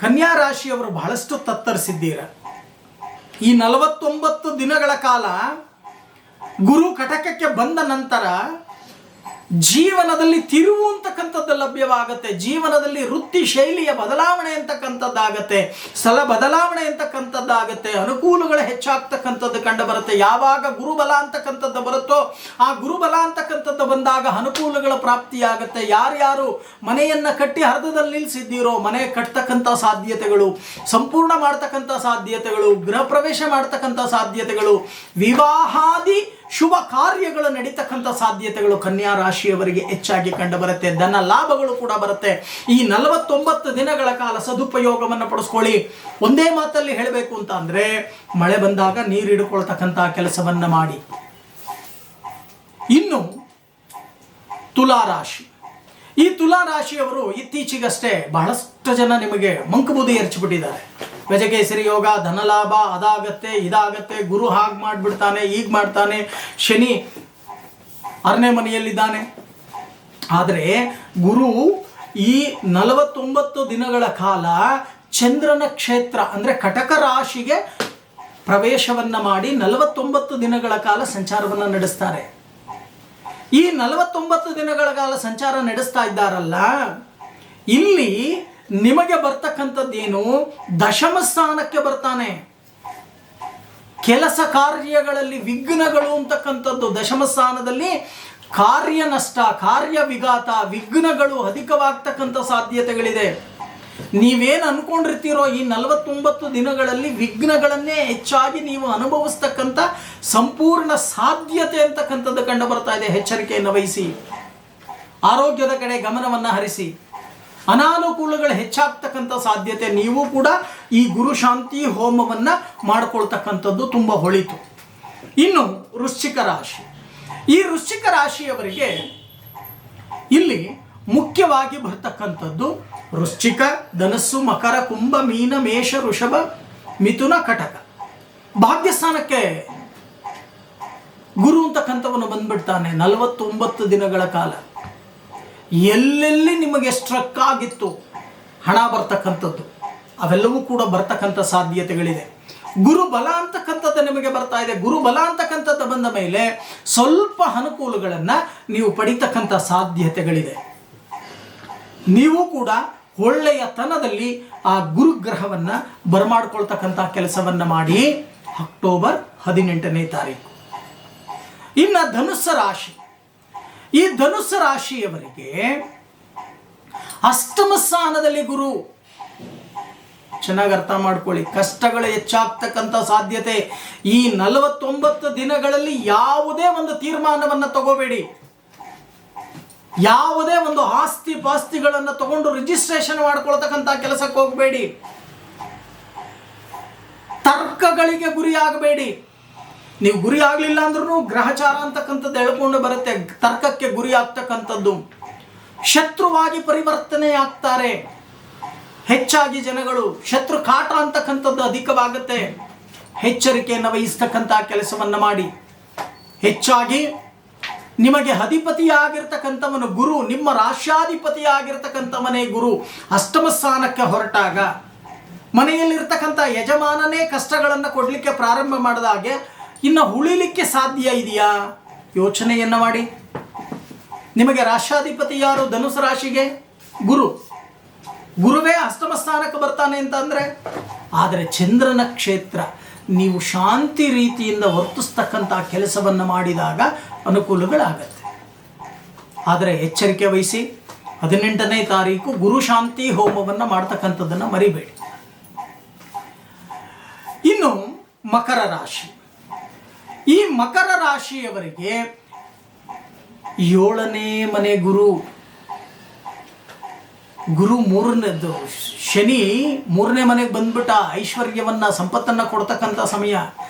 ಕನ್ಯಾ ರಾಶಿಯವರು ಬಹಳಷ್ಟು ತತ್ತರಿಸಿದ್ದೀರ. ಈ 49 ದಿನಗಳ ಕಾಲ ಗುರು ಕಟಕಕ್ಕೆ ಬಂದ ನಂತರ ಜೀವನದಲ್ಲಿ ತಿರುವು ಅಂತಕ್ಕಂಥದ್ದು ಲಭ್ಯವಾಗುತ್ತೆ. ಜೀವನದಲ್ಲಿ ವೃತ್ತಿ ಶೈಲಿಯ ಬದಲಾವಣೆ ಅಂತಕ್ಕಂಥದ್ದಾಗತ್ತೆ, ಸ್ಥಳ ಬದಲಾವಣೆ ಅಂತಕ್ಕಂಥದ್ದಾಗತ್ತೆ, ಅನುಕೂಲಗಳು ಹೆಚ್ಚಾಗ್ತಕ್ಕಂಥದ್ದು ಕಂಡು ಬರುತ್ತೆ. ಯಾವಾಗ ಗುರುಬಲ ಅಂತಕ್ಕಂಥದ್ದು ಬರುತ್ತೋ ಆ ಗುರುಬಲ ಅಂತಕ್ಕಂಥದ್ದು ಬಂದಾಗ ಅನುಕೂಲಗಳ ಪ್ರಾಪ್ತಿಯಾಗುತ್ತೆ. ಯಾರ್ಯಾರು ಮನೆಯನ್ನು ಕಟ್ಟಿ ಅರ್ಧದಲ್ಲಿ ನಿಲ್ಲಿಸಿದ್ದೀರೋ ಮನೆ ಕಟ್ತಕ್ಕಂಥ ಸಾಧ್ಯತೆಗಳು, ಸಂಪೂರ್ಣ ಮಾಡ್ತಕ್ಕಂಥ ಸಾಧ್ಯತೆಗಳು, ಗೃಹ ಪ್ರವೇಶ ಮಾಡ್ತಕ್ಕಂಥ ಸಾಧ್ಯತೆಗಳು, ವಿವಾಹಾದಿ ಶುಭ ಕಾರ್ಯಗಳು ನಡೀತಕ್ಕಂಥ ಸಾಧ್ಯತೆಗಳು ಕನ್ಯಾ ರಾಶಿಯವರಿಗೆ ಹೆಚ್ಚಾಗಿ ಕಂಡುಬರುತ್ತೆ. ಧನ ಲಾಭಗಳು ಕೂಡ ಬರುತ್ತೆ. ಈ 49 ದಿನಗಳ ಕಾಲ ಸದುಪಯೋಗವನ್ನು ಪಡಿಸ್ಕೊಳ್ಳಿ. ಒಂದೇ ಮಾತಲ್ಲಿ ಹೇಳಬೇಕು ಅಂತ ಅಂದರೆ, ಮಳೆ ಬಂದಾಗ ನೀರು ಹಿಡ್ಕೊಳ್ತಕ್ಕಂಥ ಕೆಲಸವನ್ನ ಮಾಡಿ. ಇನ್ನು ತುಲಾರಾಶಿ, ಈ ತುಲಾರಾಶಿಯವರು ಇತ್ತೀಚೆಗಷ್ಟೇ ಬಹಳಷ್ಟು ಜನ ನಿಮಗೆ ಮಂಕುಬೂದಿ ಎರಚಿಬಿಟ್ಟಿದ್ದಾರೆ. ಗಜಕೇಸರಿ ಯೋಗ, ಧನಲಾಭ, ಅದಾಗತ್ತೆ ಇದಾಗತ್ತೆ, ಗುರು ಹಾಗೆ ಮಾಡಿಬಿಡ್ತಾನೆ ಈಗ ಮಾಡ್ತಾನೆ, ಶನಿ 6ನೇ ಮನೆಯಲ್ಲಿದ್ದಾನೆ. ಆದರೆ ಗುರು ಈ 49 ದಿನಗಳ ಕಾಲ ಚಂದ್ರನ ಕ್ಷೇತ್ರ ಅಂದರೆ ಕಟಕ ರಾಶಿಗೆ ಪ್ರವೇಶವನ್ನು ಮಾಡಿ 49 ದಿನಗಳ ಕಾಲ ಸಂಚಾರವನ್ನು ನಡೆಸ್ತಾರೆ. ಈ 49 ದಿನಗಳ ಕಾಲ ಸಂಚಾರ ನಡೆಸ್ತಾ ಇದ್ದಾರಲ್ಲ, ಇಲ್ಲಿ ನಿಮಗೆ ಬರ್ತಕ್ಕಂಥದ್ದೇನು, ದಶಮ ಸ್ಥಾನಕ್ಕೆ ಬರ್ತಾನೆ. ಕೆಲಸ ಕಾರ್ಯಗಳಲ್ಲಿ ವಿಘ್ನಗಳು ಅಂತಕ್ಕಂಥದ್ದು ದಶಮ ಸ್ಥಾನದಲ್ಲಿ ಕಾರ್ಯ ನಷ್ಟ, ಕಾರ್ಯ ವಿಘಾತ, ವಿಘ್ನಗಳು ಅಧಿಕವಾಗ್ತಕ್ಕಂಥ ಸಾಧ್ಯತೆಗಳಿದೆ. ನೀವೇನು ಅನ್ಕೊಂಡಿರ್ತೀರೋ ಈ 49 ದಿನಗಳಲ್ಲಿ ವಿಘ್ನಗಳನ್ನೇ ಹೆಚ್ಚಾಗಿ ನೀವು ಅನುಭವಿಸ್ತಕ್ಕಂಥ ಸಂಪೂರ್ಣ ಸಾಧ್ಯತೆ ಅಂತಕ್ಕಂಥದ್ದು ಕಂಡು ಬರ್ತಾ ಇದೆ. ಎಚ್ಚರಿಕೆಯನ್ನು ವಹಿಸಿ, ಆರೋಗ್ಯದ ಕಡೆ ಗಮನವನ್ನು ಹರಿಸಿ. ಅನಾನುಕೂಲಗಳು ಹೆಚ್ಚಾಗ್ತಕ್ಕಂಥ ಸಾಧ್ಯತೆ. ನೀವು ಕೂಡ ಈ ಗುರು ಶಾಂತಿ ಹೋಮವನ್ನು ಮಾಡಿಕೊಳ್ತಕ್ಕಂಥದ್ದು ತುಂಬ ಹೊಳಿತು. ಇನ್ನು ವೃಶ್ಚಿಕ ರಾಶಿ, ಈ ವೃಶ್ಚಿಕ ರಾಶಿಯವರಿಗೆ ಇಲ್ಲಿ ಮುಖ್ಯವಾಗಿ ಬರ್ತಕ್ಕಂಥದ್ದು ವೃಶ್ಚಿಕ, ಧನಸ್ಸು, ಮಕರ, ಕುಂಭ, ಮೀನ, ಮೇಷ, ವೃಷಭ, ಮಿಥುನ, ಕಟಕ. ಭಾಗ್ಯಸ್ಥಾನಕ್ಕೆ ಗುರು ಅಂತಕ್ಕಂಥವನು ಬಂದ್ಬಿಡ್ತಾನೆ 49 ದಿನಗಳ ಕಾಲ. ಎಲ್ಲೆಲ್ಲಿ ನಿಮಗೆ ಸ್ಟ್ರಕ್ ಆಗಿತ್ತು ಹಣ ಬರ್ತಕ್ಕಂಥದ್ದು ಅವೆಲ್ಲವೂ ಕೂಡ ಬರ್ತಕ್ಕಂಥ ಸಾಧ್ಯತೆಗಳಿದೆ. ಗುರು ಬಲ ಅಂತಕ್ಕಂಥದ್ದು ನಿಮಗೆ ಬರ್ತಾ ಇದೆ. ಗುರು ಬಲ ಅಂತಕ್ಕಂಥದ್ದು ಬಂದ ಮೇಲೆ ಸ್ವಲ್ಪ ಅನುಕೂಲಗಳನ್ನು ನೀವು ಪಡಿತಕ್ಕಂಥ ಸಾಧ್ಯತೆಗಳಿದೆ. ನೀವು ಕೂಡ ಒಳ್ಳೆಯ ತನದಲ್ಲಿ ಆ ಗುರುಗ್ರಹವನ್ನು ಬರಮಾಡ್ಕೊಳ್ತಕ್ಕಂಥ ಕೆಲಸವನ್ನು ಮಾಡಿ. ಅಕ್ಟೋಬರ್ 18ನೇ ತಾರೀಕು. ಇನ್ನು ಧನುಸ್ಸು ರಾಶಿ, ಈ ಧನುಸ್ಸು ರಾಶಿಯವರಿಗೆ ಅಷ್ಟಮ ಸ್ಥಾನದಲ್ಲಿ ಗುರು. ಚೆನ್ನಾಗಿ ಅರ್ಥ ಮಾಡ್ಕೊಳ್ಳಿ, ಕಷ್ಟಗಳು ಹೆಚ್ಚಾಗ್ತಕ್ಕಂಥ ಸಾಧ್ಯತೆ. ಈ 49 ದಿನಗಳಲ್ಲಿ ಯಾವುದೇ ಒಂದು ತೀರ್ಮಾನವನ್ನು ತಗೋಬೇಡಿ. ಯಾವುದೇ ಒಂದು ಆಸ್ತಿ ಪಾಸ್ತಿಗಳನ್ನು ತಗೊಂಡು ರಿಜಿಸ್ಟ್ರೇಷನ್ ಮಾಡ್ಕೊಳ್ತಕ್ಕಂಥ ಕೆಲಸಕ್ಕೆ ಹೋಗಬೇಡಿ. ತರ್ಕಗಳಿಗೆ ಗುರಿ ಆಗಬೇಡಿ. ನೀವು ಗುರಿ ಆಗಲಿಲ್ಲ ಅಂದ್ರೂ ಗ್ರಹಚಾರ ಅಂತಕ್ಕಂಥದ್ದು ಎಳ್ಕೊಂಡು ಬರುತ್ತೆ. ತರ್ಕಕ್ಕೆ ಗುರಿ ಆಗ್ತಕ್ಕಂಥದ್ದು, ಶತ್ರುವಾಗಿ ಪರಿವರ್ತನೆ ಆಗ್ತಾರೆ. ಹೆಚ್ಚಾಗಿ ಜನಗಳು ಶತ್ರು ಕಾಟ ಅಂತಕ್ಕಂಥದ್ದು ಅಧಿಕವಾಗುತ್ತೆ. ಎಚ್ಚರಿಕೆಯನ್ನು ವಹಿಸ್ತಕ್ಕಂಥ ಕೆಲಸವನ್ನು ಮಾಡಿ. ಹೆಚ್ಚಾಗಿ ನಿಮಗೆ ಅಧಿಪತಿಯಾಗಿರ್ತಕ್ಕಂಥವನು ಗುರು, ನಿಮ್ಮ ರಾಶ್ಯಾಧಿಪತಿಯಾಗಿರ್ತಕ್ಕಂಥವನೇ ಗುರು ಅಷ್ಟಮ ಸ್ಥಾನಕ್ಕೆ ಹೊರಟಾಗ ಮನೆಯಲ್ಲಿರ್ತಕ್ಕಂಥ ಯಜಮಾನನೇ ಕಷ್ಟಗಳನ್ನು ಕೊಡಲಿಕ್ಕೆ ಪ್ರಾರಂಭ ಮಾಡಿದಾಗೆ ಇನ್ನು ಉಳಿಲಿಕ್ಕೆ ಸಾಧ್ಯ ಇದೆಯಾ? ಯೋಚನೆಯನ್ನು ಮಾಡಿ. ನಿಮಗೆ ರಾಶ್ಯಾಧಿಪತಿ ಯಾರು? ಧನುಸು ರಾಶಿಗೆ ಗುರು. ಗುರುವೇ ಅಷ್ಟಮ ಸ್ಥಾನಕ್ಕೆ ಬರ್ತಾನೆ ಅಂತಂದರೆ, ಆದರೆ ಚಂದ್ರನ ಕ್ಷೇತ್ರ ನೀವು ಶಾಂತಿ ರೀತಿಯಿಂದ ವರ್ತಿಸ್ತಕ್ಕಂಥ ಕೆಲಸವನ್ನು ಮಾಡಿದಾಗ ಅನುಕೂಲಗಳಾಗತ್ತೆ. ಆದರೆ ಎಚ್ಚರಿಕೆ ವಹಿಸಿ. 18ನೇ ತಾರೀಕು ಗುರು ಶಾಂತಿ ಹೋಮವನ್ನು ಮಾಡ್ತಕ್ಕಂಥದ್ದನ್ನು ಮರಿಬೇಡಿ. ಇನ್ನು ಮಕರ ರಾಶಿ, ಈ ಮಕರ ರಾಶಿಯವರಿಗೆ 7ನೇ ಮನೆ ಗುರು. ಗುರು 3ನೇದ್ದು, ಶನಿ 3ನೇ ಮನೆಗೆ ಬಂದ್ಬಿಟ್ಟ. ಐಶ್ವರ್ಯವನ್ನ ಸಂಪತ್ತನ್ನು ಕೊಡ್ತಕ್ಕಂಥ ಸಮಯ.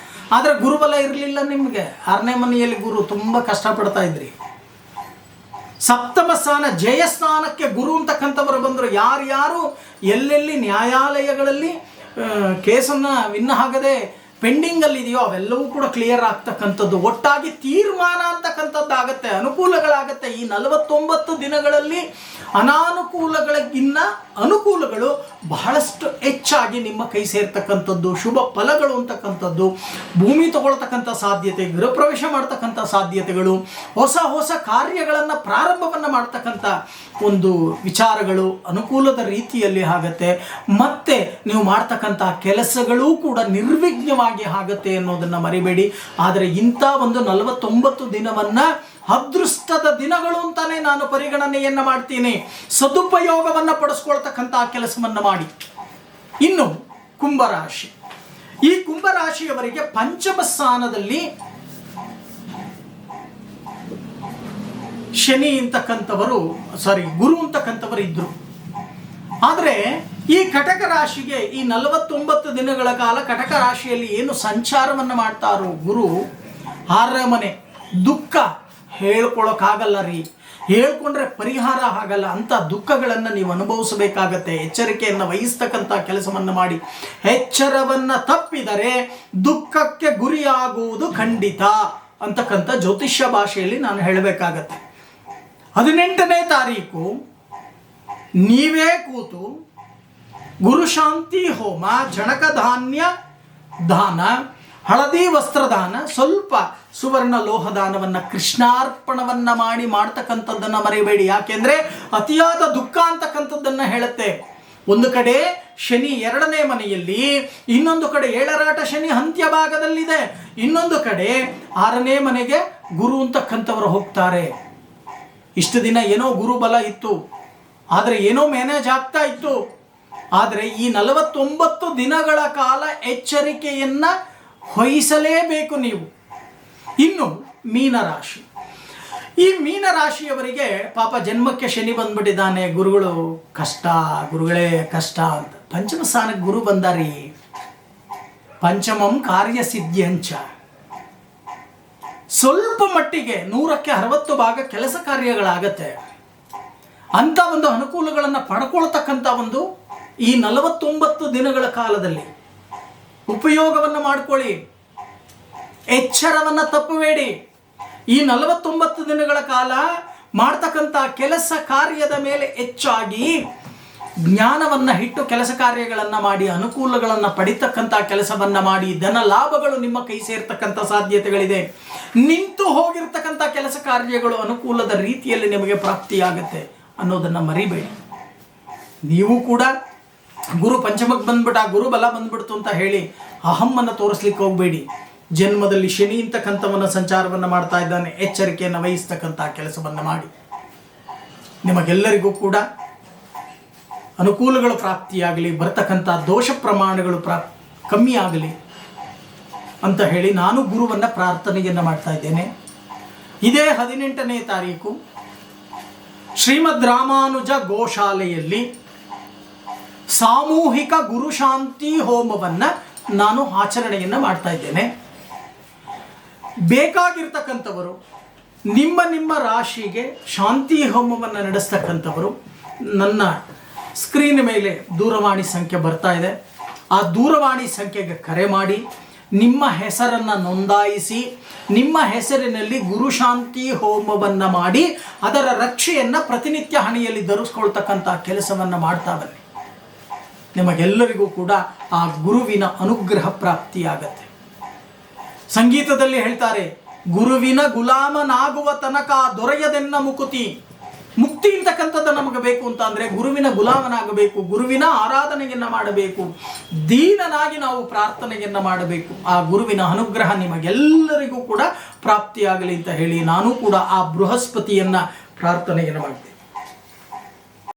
ಆದರೆ ಗುರುಬಲ ಇರಲಿಲ್ಲ ನಿಮಗೆ. 6ನೇ ಮನೆಯಲ್ಲಿ ಗುರು, ತುಂಬ ಕಷ್ಟಪಡ್ತಾ ಇದ್ರಿ. ಸಪ್ತಮ ಸ್ಥಾನ ಜಯಸ್ಥಾನಕ್ಕೆ ಗುರು ಅಂತಕ್ಕಂಥವರು ಬಂದರು. ಯಾರ್ಯಾರು ಎಲ್ಲೆಲ್ಲಿ ನ್ಯಾಯಾಲಯಗಳಲ್ಲಿ ಕೇಸನ್ನು ವಿನ್ ಆಗದೆ ಪೆಂಡಿಂಗಲ್ಲಿ ಇದೆಯೋ ಅವೆಲ್ಲವೂ ಕೂಡ ಕ್ಲಿಯರ್ ಆಗ್ತಕ್ಕಂಥದ್ದು, ಒಟ್ಟಾಗಿ ತೀರ್ಮಾನ ಅಂತಕ್ಕಂಥದ್ದಾಗತ್ತೆ, ಅನುಕೂಲಗಳಾಗತ್ತೆ. ಈ 49 ದಿನಗಳಲ್ಲಿ ಅನಾನುಕೂಲಗಳಿಗಿನ್ನ ಅನುಕೂಲಗಳು ಬಹಳಷ್ಟು ಹೆಚ್ಚಾಗಿ ನಿಮ್ಮ ಕೈ ಸೇರ್ತಕ್ಕಂಥದ್ದು, ಶುಭ ಫಲಗಳು ಅಂತಕ್ಕಂಥದ್ದು, ಭೂಮಿ ತಗೊಳ್ತಕ್ಕಂಥ ಸಾಧ್ಯತೆ, ಗೃಹ ಪ್ರವೇಶ ಮಾಡ್ತಕ್ಕಂಥ ಸಾಧ್ಯತೆಗಳು, ಹೊಸ ಹೊಸ ಕಾರ್ಯಗಳನ್ನು ಪ್ರಾರಂಭವನ್ನು ಮಾಡ್ತಕ್ಕಂಥ ಒಂದು ವಿಚಾರಗಳು ಅನುಕೂಲದ ರೀತಿಯಲ್ಲಿ ಆಗತ್ತೆ. ಮತ್ತೆ ನೀವು ಮಾಡ್ತಕ್ಕಂಥ ಕೆಲಸಗಳೂ ಕೂಡ ನಿರ್ವಿಘ್ನವಾಗಿ ಆಗತ್ತೆ ಅನ್ನೋದನ್ನು ಮರಿಬೇಡಿ. ಆದರೆ ಇಂಥ ಒಂದು 49 ದಿನವನ್ನು ಅದೃಷ್ಟದ ದಿನಗಳು ಅಂತಾನೆ ನಾನು ಪರಿಗಣನೆಯನ್ನು ಮಾಡ್ತೀನಿ. ಸದುಪಯೋಗವನ್ನು ಪಡಿಸ್ಕೊಳ್ತಕ್ಕಂಥ ಕೆಲಸವನ್ನು ಮಾಡಿ. ಇನ್ನು ಕುಂಭರಾಶಿ, ಈ ಕುಂಭರಾಶಿಯವರಿಗೆ ಪಂಚಮ ಸ್ಥಾನದಲ್ಲಿ ಶನಿ ಅಂತಕ್ಕಂಥವರು ಗುರು ಅಂತಕ್ಕಂಥವರು ಇದ್ರು. ಆದರೆ ಈ ಕಟಕ ರಾಶಿಗೆ ಈ 49 ದಿನಗಳ ಕಾಲ ಕಟಕ ರಾಶಿಯಲ್ಲಿ ಏನು ಸಂಚಾರವನ್ನು ಮಾಡ್ತಾರೋ ಗುರು, 6ನೇ ಮನೆ, ದುಃಖ ಹೇಳ್ಕೊಳಕ್ಕಾಗಲ್ಲ ರೀ, ಹೇಳ್ಕೊಂಡ್ರೆ ಪರಿಹಾರ ಆಗಲ್ಲ. ಅಂಥ ದುಃಖಗಳನ್ನು ನೀವು ಅನುಭವಿಸಬೇಕಾಗತ್ತೆ. ಎಚ್ಚರಿಕೆಯನ್ನು ವಹಿಸ್ತಕ್ಕಂಥ ಕೆಲಸವನ್ನು ಮಾಡಿ. ಎಚ್ಚರವನ್ನು ತಪ್ಪಿದರೆ ದುಃಖಕ್ಕೆ ಗುರಿಯಾಗುವುದು ಖಂಡಿತ ಅಂತಕ್ಕಂಥ ಜ್ಯೋತಿಷ್ಯ ಭಾಷೆಯಲ್ಲಿ ನಾನು ಹೇಳಬೇಕಾಗತ್ತೆ. 18ನೇ ತಾರೀಕು ನೀವೇ ಕೂತು ಗುರುಶಾಂತಿ ಹೋಮ, ಜನಕ ಧಾನ್ಯ ದಾನ, ಹಳದಿ ವಸ್ತ್ರದಾನ, ಸ್ವಲ್ಪ ಸುವರ್ಣ ಲೋಹದಾನವನ್ನು ಕೃಷ್ಣಾರ್ಪಣವನ್ನು ಮಾಡ್ತಕ್ಕಂಥದ್ದನ್ನು ಮರೆಯಬೇಡಿ. ಯಾಕೆಂದರೆ ಅತಿಯಾದ ದುಃಖ ಅಂತಕ್ಕಂಥದ್ದನ್ನು ಹೇಳುತ್ತೆ. ಒಂದು ಕಡೆ ಶನಿ 2ನೇ ಮನೆಯಲ್ಲಿ, ಇನ್ನೊಂದು ಕಡೆ ಏಳರಾಟ ಶನಿ ಅಂತ್ಯ ಭಾಗದಲ್ಲಿದೆ, ಇನ್ನೊಂದು ಕಡೆ 6ನೇ ಮನೆಗೆ ಗುರು ಅಂತಕ್ಕಂಥವರು ಹೋಗ್ತಾರೆ. ಇಷ್ಟು ದಿನ ಏನೋ ಗುರುಬಲ ಇತ್ತು, ಆದರೆ ಏನೋ ಮ್ಯಾನೇಜ್ ಆಗ್ತಾ ಇತ್ತು. ಆದರೆ ಈ 49 ದಿನಗಳ ಕಾಲ ಎಚ್ಚರಿಕೆಯನ್ನು ವಹಿಸಲೇಬೇಕು ನೀವು. ಇನ್ನು ಮೀನರಾಶಿ, ಈ ಮೀನರಾಶಿಯವರಿಗೆ ಪಾಪ ಜನ್ಮಕ್ಕೆ ಶನಿ ಬಂದ್ಬಿಟ್ಟಿದ್ದಾನೆ, ಗುರುಗಳು ಕಷ್ಟ, ಗುರುಗಳೇ ಕಷ್ಟ ಅಂತ. ಪಂಚಮ ಸ್ಥಾನಕ್ಕೆ ಗುರು ಬಂದಾರಿ, ಪಂಚಮಂ ಕಾರ್ಯಸಿದ್ಧಿಯಂಚ. ಸ್ವಲ್ಪ ಮಟ್ಟಿಗೆ 100ಕ್ಕೆ 60 ಭಾಗ ಕೆಲಸ ಕಾರ್ಯಗಳಾಗತ್ತೆ. ಅಂಥ ಒಂದು ಅನುಕೂಲಗಳನ್ನು ಪಡ್ಕೊಳ್ತಕ್ಕಂಥ ಒಂದು ಈ 49 ದಿನಗಳ ಕಾಲದಲ್ಲಿ ಉಪಯೋಗವನ್ನು ಮಾಡಿಕೊಳ್ಳಿ. ಎಚ್ಚರವನ್ನು ತಪ್ಪಬೇಡಿ. ಈ 49 ದಿನಗಳ ಕಾಲ ಮಾಡ್ತಕ್ಕಂಥ ಕೆಲಸ ಕಾರ್ಯದ ಮೇಲೆ ಹೆಚ್ಚಾಗಿ ಜ್ಞಾನವನ್ನು ಇಟ್ಟು ಕೆಲಸ ಕಾರ್ಯಗಳನ್ನು ಮಾಡಿ ಅನುಕೂಲಗಳನ್ನು ಪಡಿತಕ್ಕಂಥ ಕೆಲಸವನ್ನು ಮಾಡಿ ಧನ ಲಾಭಗಳು ನಿಮ್ಮ ಕೈ ಸೇರ್ತಕ್ಕಂಥ ಸಾಧ್ಯತೆಗಳಿದೆ. ನಿಂತು ಹೋಗಿರ್ತಕ್ಕಂಥ ಕೆಲಸ ಕಾರ್ಯಗಳು ಅನುಕೂಲದ ರೀತಿಯಲ್ಲಿ ನಿಮಗೆ ಪ್ರಾಪ್ತಿಯಾಗುತ್ತೆ ಅನ್ನೋದನ್ನು ಮರಿಬೇಡಿ. ನೀವು ಕೂಡ ಗುರು ಪಂಚಮಕ್ಕೆ ಬಂದ್ಬಿಟ್ಟು ಆ ಗುರು ಬಲ ಬಂದ್ಬಿಡ್ತು ಅಂತ ಹೇಳಿ ಅಹಮ್ಮನ್ನು ತೋರಿಸ್ಲಿಕ್ಕೆ ಹೋಗಬೇಡಿ. ಜನ್ಮದಲ್ಲಿ ಶನಿ ಅಂತಕ್ಕಂಥವನ್ನ ಸಂಚಾರವನ್ನು ಮಾಡ್ತಾ ಇದ್ದಾನೆ. ಎಚ್ಚರಿಕೆಯನ್ನು ವಹಿಸ್ತಕ್ಕಂಥ ಕೆಲಸವನ್ನು ಮಾಡಿ. ನಿಮಗೆಲ್ಲರಿಗೂ ಕೂಡ ಅನುಕೂಲಗಳು ಪ್ರಾಪ್ತಿಯಾಗಲಿ, ಬರ್ತಕ್ಕಂಥ ದೋಷ ಪ್ರಮಾಣಗಳು ಕಮ್ಮಿ ಆಗಲಿ ಅಂತ ಹೇಳಿ ನಾನು ಗುರುವನ್ನು ಪ್ರಾರ್ಥನೆಯನ್ನು ಮಾಡ್ತಾ ಇದ್ದೇನೆ. ಇದೇ 18ನೇ ತಾರೀಕು ಶ್ರೀಮದ್ ರಾಮಾನುಜ ಗೋಶಾಲೆಯಲ್ಲಿ ಸಾಮೂಹಿಕ ಗುರುಶಾಂತಿ ಹೋಮವನ್ನು ನಾನು ಆಚರಣೆಯನ್ನು ಮಾಡ್ತಾ ಇದ್ದೇನೆ. ಬೇಕಾಗಿರ್ತಕ್ಕಂಥವರು ನಿಮ್ಮ ನಿಮ್ಮ ರಾಶಿಗೆ ಶಾಂತಿ ಹೋಮವನ್ನು ನಡೆಸ್ತಕ್ಕಂಥವರು ನನ್ನ ಸ್ಕ್ರೀನ್ ಮೇಲೆ ದೂರವಾಣಿ ಸಂಖ್ಯೆ ಬರ್ತಾ ಇದೆ. ಆ ದೂರವಾಣಿ ಸಂಖ್ಯೆಗೆ ಕರೆ ಮಾಡಿ ನಿಮ್ಮ ಹೆಸರನ್ನು ನೋಂದಾಯಿಸಿ ನಿಮ್ಮ ಹೆಸರಿನಲ್ಲಿ ಗುರುಶಾಂತಿ ಹೋಮವನ್ನು ಮಾಡಿ ಅದರ ರಕ್ಷೆಯನ್ನು ಪ್ರತಿನಿತ್ಯ ಹಣೆಯಲ್ಲಿ ಧರಿಸ್ಕೊಳ್ತಕ್ಕಂಥ ಕೆಲಸವನ್ನು ಮಾಡ್ತಾ ಬನ್ನಿ. ನಿಮಗೆಲ್ಲರಿಗೂ ಕೂಡ ಆ ಗುರುವಿನ ಅನುಗ್ರಹ ಪ್ರಾಪ್ತಿಯಾಗತ್ತೆ. ಸಂಗೀತದಲ್ಲಿ ಹೇಳ್ತಾರೆ, ಗುರುವಿನ ಗುಲಾಮನಾಗುವ ತನಕ ದೊರೆಯದೆನ್ನ ಮುಕುತಿ. ಮುಕ್ತಿ ಅಂತಕ್ಕಂಥದ್ದು ನಮಗೆ ಬೇಕು ಅಂತ ಅಂದರೆ ಗುರುವಿನ ಗುಲಾಮನಾಗಬೇಕು, ಗುರುವಿನ ಆರಾಧನೆಯನ್ನು ಮಾಡಬೇಕು, ದೀನನಾಗಿ ನಾವು ಪ್ರಾರ್ಥನೆಯನ್ನು ಮಾಡಬೇಕು. ಆ ಗುರುವಿನ ಅನುಗ್ರಹ ನಿಮಗೆಲ್ಲರಿಗೂ ಕೂಡ ಪ್ರಾಪ್ತಿಯಾಗಲಿ ಅಂತ ಹೇಳಿ ನಾನು ಕೂಡ ಆ ಬೃಹಸ್ಪತಿಯನ್ನು ಪ್ರಾರ್ಥನೆಯನ್ನು ಮಾಡ್ತೇನೆ.